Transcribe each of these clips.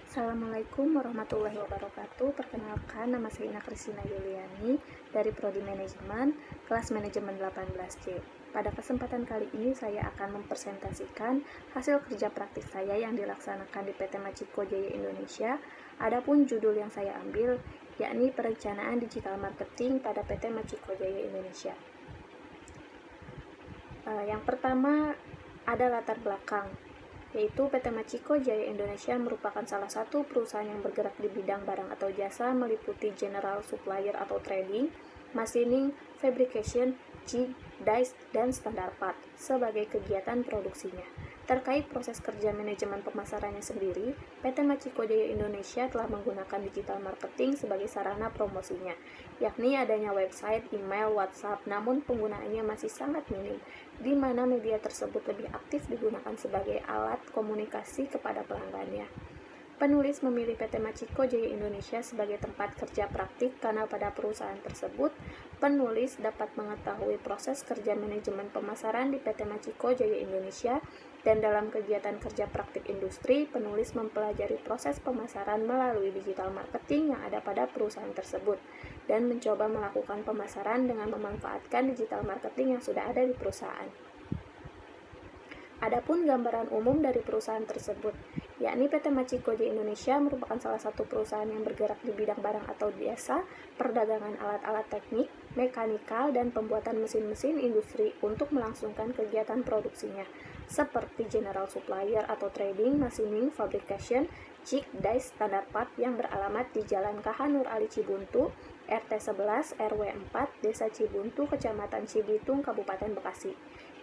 Assalamualaikum warahmatullahi wabarakatuh. Perkenalkan, nama saya Ina Kristina Yuliani dari Prodi Manajemen, kelas Manajemen 18C. Pada kesempatan kali ini saya akan mempresentasikan hasil kerja praktik saya yang dilaksanakan di PT Machiko Jaya Indonesia. Adapun judul yang saya ambil yakni Perencanaan Digital Marketing pada PT Machiko Jaya Indonesia. Yang pertama ada latar belakang, yaitu PT Machiko Jaya Indonesia merupakan salah satu perusahaan yang bergerak di bidang barang atau jasa meliputi general supplier atau trading, machining, fabrication, jig, dice, dan standar part sebagai kegiatan produksinya. Terkait proses kerja manajemen pemasarannya sendiri, PT Machiko Jaya Indonesia telah menggunakan digital marketing sebagai sarana promosinya, yakni adanya website, email, WhatsApp, namun penggunaannya masih sangat minim, di mana media tersebut lebih aktif digunakan sebagai alat komunikasi kepada pelanggannya. Penulis memilih PT Machiko Jaya Indonesia sebagai tempat kerja praktik karena pada perusahaan tersebut, penulis dapat mengetahui proses kerja manajemen pemasaran di PT Machiko Jaya Indonesia, dan dalam kegiatan kerja praktik industri, penulis mempelajari proses pemasaran melalui digital marketing yang ada pada perusahaan tersebut, dan mencoba melakukan pemasaran dengan memanfaatkan digital marketing yang sudah ada di perusahaan. Adapun gambaran umum dari perusahaan tersebut, yakni PT Machiko Jaya Indonesia merupakan salah satu perusahaan yang bergerak di bidang barang atau jasa, perdagangan alat-alat teknik, mekanikal, dan pembuatan mesin-mesin industri untuk melangsungkan kegiatan produksinya, seperti general supplier atau trading, machining, fabrication, jig, dice, standar part yang beralamat di Jalan KH Nur Ali Cibuntu, RT 11 RW 4, Desa Cibuntu, Kecamatan Cibitung, Kabupaten Bekasi,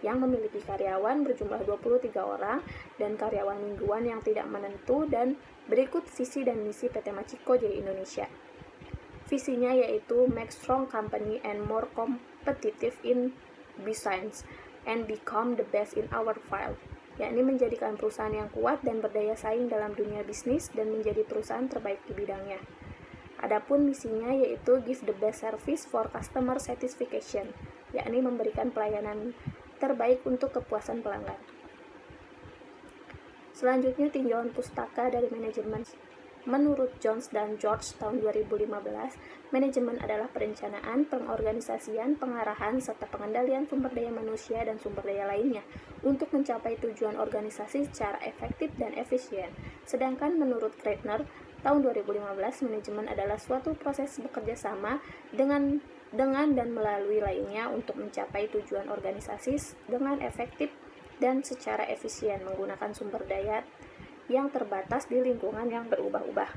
yang memiliki karyawan berjumlah 23 orang dan karyawan mingguan yang tidak menentu. Dan berikut visi dan misi PT Machiko Jaya Indonesia. Visinya yaitu make strong company and more competitive in business and become the best in our field, yakni menjadikan perusahaan yang kuat dan berdaya saing dalam dunia bisnis dan menjadi perusahaan terbaik di bidangnya. Adapun misinya yaitu give the best service for customer satisfaction, yakni memberikan pelayanan terbaik untuk kepuasan pelanggan. Selanjutnya, tinjauan pustaka dari manajemen. Menurut Jones dan George tahun 2015, manajemen adalah perencanaan, pengorganisasian, pengarahan, serta pengendalian sumber daya manusia dan sumber daya lainnya untuk mencapai tujuan organisasi secara efektif dan efisien. Sedangkan menurut Kreitner tahun 2015, manajemen adalah suatu proses bekerja sama dengan dan melalui lainnya untuk mencapai tujuan organisasi dengan efektif dan secara efisien menggunakan sumber daya yang terbatas di lingkungan yang berubah-ubah.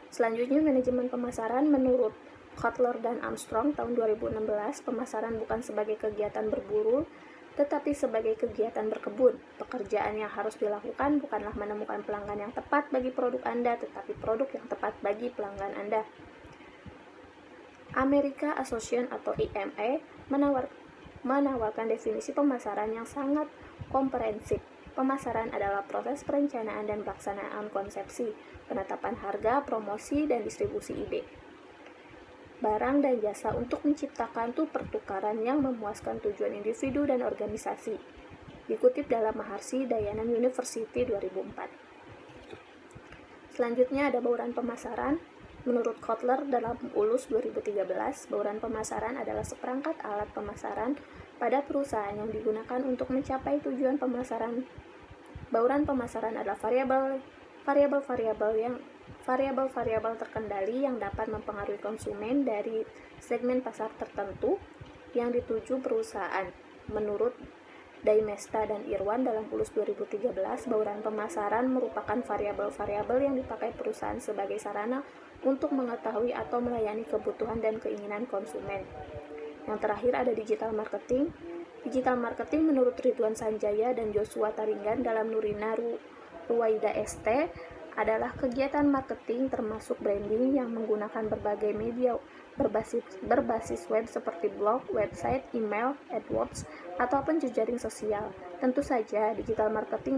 Selanjutnya, manajemen pemasaran. Menurut Kotler dan Armstrong tahun 2016, pemasaran bukan sebagai kegiatan berburu, tetapi sebagai kegiatan berkebun. Pekerjaan yang harus dilakukan bukanlah menemukan pelanggan yang tepat bagi produk Anda, tetapi produk yang tepat bagi pelanggan Anda. American Association atau AMA menawarkan definisi pemasaran yang sangat komprehensif. Pemasaran adalah proses perencanaan dan pelaksanaan konsepsi, penetapan harga, promosi, dan distribusi ide, barang dan jasa untuk menciptakan pertukaran yang memuaskan tujuan individu dan organisasi. Dikutip dalam Maharshi Dayanand University 2004. Selanjutnya ada bauran pemasaran. Menurut Kotler dalam ULUS 2013, bauran pemasaran adalah seperangkat alat pemasaran pada perusahaan yang digunakan untuk mencapai tujuan pemasaran. Bauran pemasaran adalah variabel terkendali yang dapat mempengaruhi konsumen dari segmen pasar tertentu yang dituju perusahaan. Menurut Daimesta dan Irwan dalam ULUS 2013, bauran pemasaran merupakan variabel-variabel yang dipakai perusahaan sebagai sarana untuk mengetahui atau melayani kebutuhan dan keinginan konsumen. Yang terakhir ada digital marketing. Digital marketing menurut Ridwan Sanjaya dan Joshua Taringgan dalam Nurina Ruwaida ST adalah kegiatan marketing termasuk branding yang menggunakan berbagai media berbasis web seperti blog, website, email, AdWords, ataupun jejaring sosial. Tentu saja, digital marketing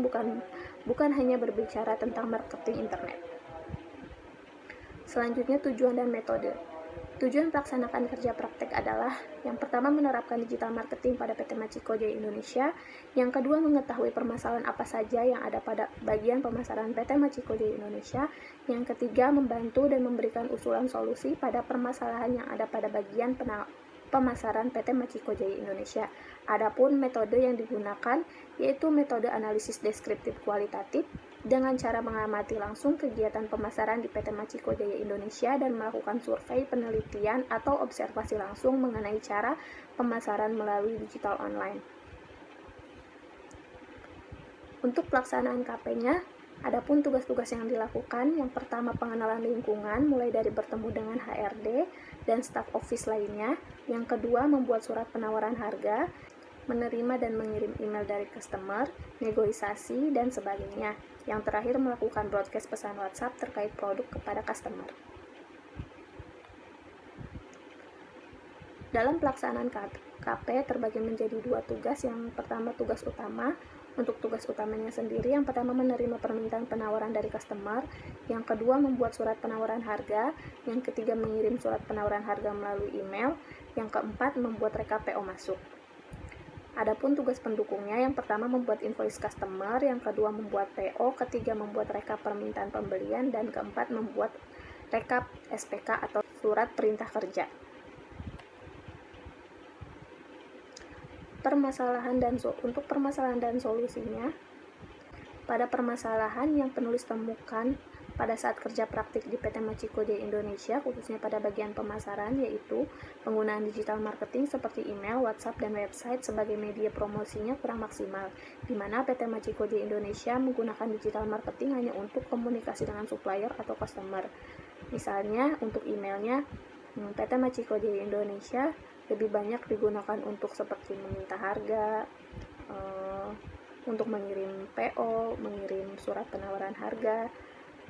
bukan hanya berbicara tentang marketing internet. Selanjutnya, tujuan dan metode. Tujuan pelaksanakan kerja praktek adalah yang pertama menerapkan digital marketing pada PT Machiko Jaya Indonesia, yang kedua mengetahui permasalahan apa saja yang ada pada bagian pemasaran PT Machiko Jaya Indonesia, yang ketiga membantu dan memberikan usulan solusi pada permasalahan yang ada pada bagian pemasaran PT Machiko Jaya Indonesia. Adapun metode yang digunakan yaitu metode analisis deskriptif kualitatif dengan cara mengamati langsung kegiatan pemasaran di PT Machiko Jaya Indonesia dan melakukan survei penelitian atau observasi langsung mengenai cara pemasaran melalui digital online. Untuk pelaksanaan KP-nya, adapun tugas-tugas yang dilakukan, yang pertama pengenalan lingkungan mulai dari bertemu dengan HRD dan staf office lainnya, yang kedua membuat surat penawaran harga, menerima dan mengirim email dari customer, negosiasi, dan sebagainya. Yang terakhir melakukan broadcast pesan WhatsApp terkait produk kepada customer. Dalam pelaksanaan KP terbagi menjadi dua tugas. Yang pertama tugas utama. Untuk tugas utamanya sendiri, yang pertama menerima permintaan penawaran dari customer, yang kedua membuat surat penawaran harga, yang ketiga mengirim surat penawaran harga melalui email, yang keempat membuat rekap PO masuk. Adapun tugas pendukungnya, yang pertama membuat invoice customer, yang kedua membuat PO, ketiga membuat rekap permintaan pembelian, dan keempat membuat rekap SPK atau surat perintah kerja. Untuk permasalahan dan solusinya, pada permasalahan yang penulis temukan pada saat kerja praktik di PT Machiko Jaya Indonesia, khususnya pada bagian pemasaran, yaitu penggunaan digital marketing seperti email, WhatsApp, dan website sebagai media promosinya kurang maksimal, di mana PT Machiko Jaya Indonesia menggunakan digital marketing hanya untuk komunikasi dengan supplier atau customer. Misalnya, untuk emailnya, PT Machiko Jaya Indonesia lebih banyak digunakan untuk seperti meminta harga, untuk mengirim PO, mengirim surat penawaran harga,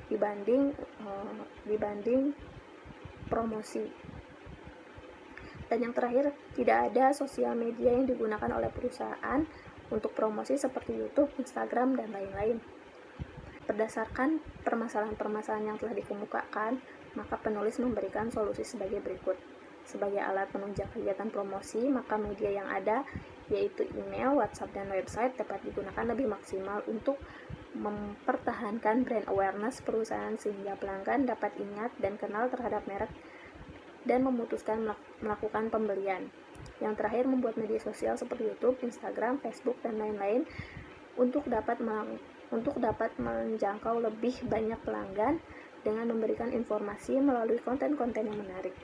dibanding promosi. Dan yang terakhir, tidak ada sosial media yang digunakan oleh perusahaan untuk promosi seperti YouTube, Instagram, dan lain-lain. Berdasarkan permasalahan-permasalahan yang telah dikemukakan, maka penulis memberikan solusi sebagai berikut. Sebagai alat penunjang kegiatan promosi, maka media yang ada, yaitu email, WhatsApp, dan website, dapat digunakan lebih maksimal untuk mempertahankan brand awareness perusahaan sehingga pelanggan dapat ingat dan kenal terhadap merek dan memutuskan melakukan pembelian. Yang terakhir, membuat media sosial seperti YouTube, Instagram, Facebook, dan lain-lain untuk dapat menjangkau lebih banyak pelanggan dengan memberikan informasi melalui konten-konten yang menarik.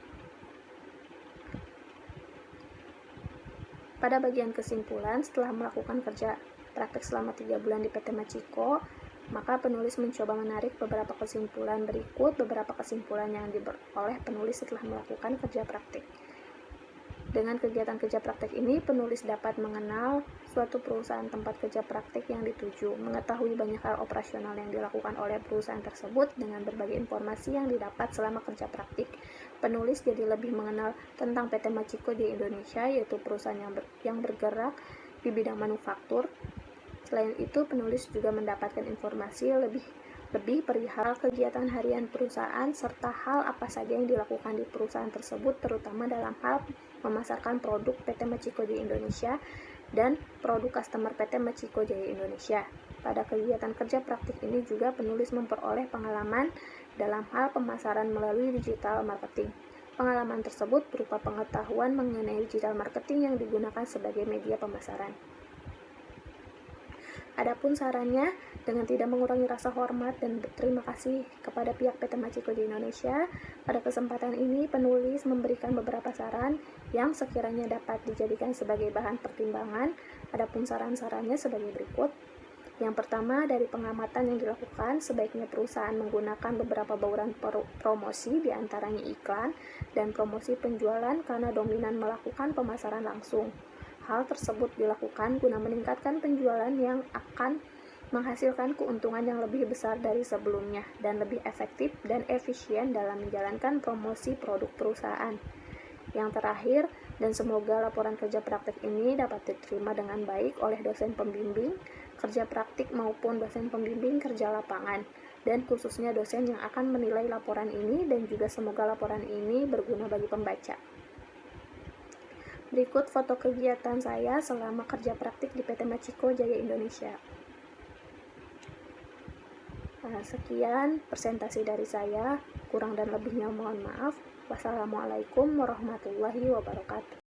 Pada bagian kesimpulan, setelah melakukan kerja praktek selama 3 bulan di PT Machiko, maka penulis mencoba menarik beberapa kesimpulan berikut, beberapa kesimpulan yang diperoleh penulis setelah melakukan kerja praktek. Dengan kegiatan kerja praktek ini, penulis dapat mengenal suatu perusahaan tempat kerja praktek yang dituju, mengetahui banyak hal operasional yang dilakukan oleh perusahaan tersebut. Dengan berbagai informasi yang didapat selama kerja praktik, penulis jadi lebih mengenal tentang PT Machiko Jaya Indonesia, yaitu perusahaan yang bergerak di bidang manufaktur. Selain itu, penulis juga mendapatkan informasi lebih perihal kegiatan harian perusahaan serta hal apa saja yang dilakukan di perusahaan tersebut, terutama dalam hal memasarkan produk PT Machiko Jaya Indonesia dan produk customer PT Machiko Jaya Indonesia. Pada kegiatan kerja praktik ini juga penulis memperoleh pengalaman dalam hal pemasaran melalui digital marketing. Pengalaman tersebut berupa pengetahuan mengenai digital marketing yang digunakan sebagai media pemasaran. Adapun sarannya, dengan tidak mengurangi rasa hormat dan berterima kasih kepada pihak PT Machiko Jaya Indonesia, pada kesempatan ini penulis memberikan beberapa saran yang sekiranya dapat dijadikan sebagai bahan pertimbangan. Adapun saran-sarannya sebagai berikut. Yang pertama, dari pengamatan yang dilakukan, sebaiknya perusahaan menggunakan beberapa bauran promosi, diantaranya iklan dan promosi penjualan karena dominan melakukan pemasaran langsung. Hal tersebut dilakukan guna meningkatkan penjualan yang akan menghasilkan keuntungan yang lebih besar dari sebelumnya dan lebih efektif dan efisien dalam menjalankan promosi produk perusahaan. Yang terakhir, dan semoga laporan kerja praktek ini dapat diterima dengan baik oleh dosen pembimbing kerja praktik maupun dosen pembimbing kerja lapangan, dan khususnya dosen yang akan menilai laporan ini, dan juga semoga laporan ini berguna bagi pembaca. Berikut foto kegiatan saya selama kerja praktik di PT Machiko Jaya Indonesia. Sekian presentasi dari saya, kurang dan lebihnya mohon maaf. Wassalamualaikum warahmatullahi wabarakatuh.